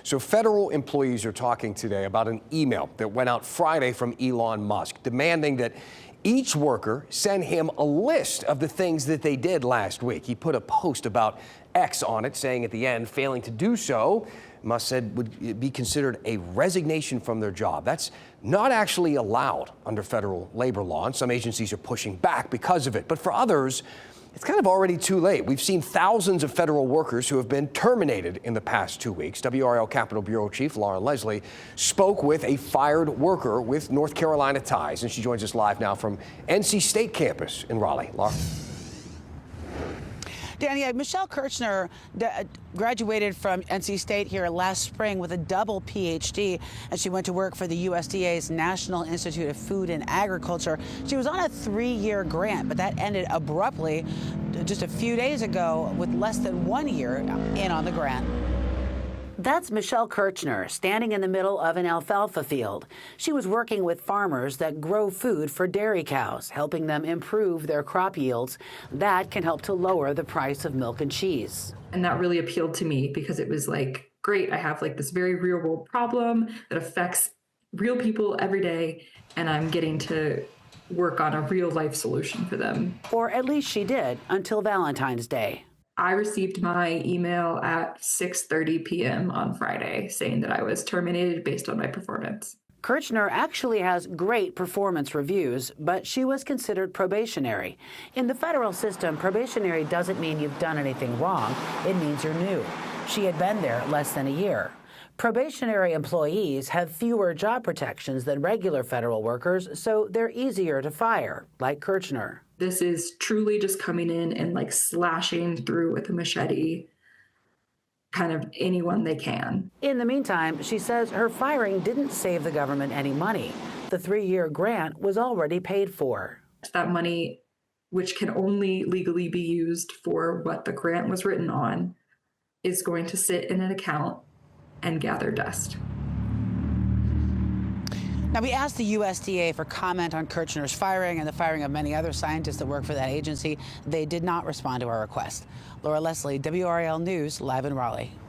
So federal employees are talking today about an email that went out Friday from Elon Musk demanding that each worker send him a list of the things that they did last week. He put a post about X on it, saying at the end, failing to do so, Musk said would be considered a resignation from their job. That's not actually allowed under federal labor law, and some agencies are pushing back because of it. But for others, it's kind of already too late. We've seen thousands of federal workers who have been terminated in the past 2 weeks. WRAL Capitol Bureau Chief Lauren Leslie spoke with a fired worker with North Carolina ties, and she joins us live now from NC State campus in Raleigh. Lauren. Danny, Michelle Kirchner graduated from NC State here last spring with a double PhD, and she went to work for the USDA's National Institute of Food and Agriculture. She was on a 3-year grant, but that ended abruptly just a few days ago with less than 1 year in on the grant. That's Michelle Kirchner standing in the middle of an alfalfa field. She was working with farmers that grow food for dairy cows, helping them improve their crop yields. That can help to lower the price of milk and cheese. And that really appealed to me because it was like, great, I have like this very real world problem that affects real people every day, and I'm getting to work on a real life solution for them. Or at least she did until Valentine's Day. I received my email at 6:30 p.m. on Friday saying that I was terminated based on my performance. Kirchner actually has great performance reviews, but she was considered probationary. In the federal system, probationary doesn't mean you've done anything wrong. It means you're new. She had been there less than a year. Probationary employees have fewer job protections than regular federal workers, so they're easier to fire, like Kirchner. This is truly just coming in and like slashing through with a machete kind of anyone they can. In the meantime, she says her firing didn't save the government any money. The 3-year grant was already paid for. That money, which can only legally be used for what the grant was written on, is going to sit in an account and gather dust. Now, we asked the USDA for comment on Kirchner's firing and the firing of many other scientists that work for that agency. They did not respond to our request. Laura Leslie, WRAL News, live in Raleigh.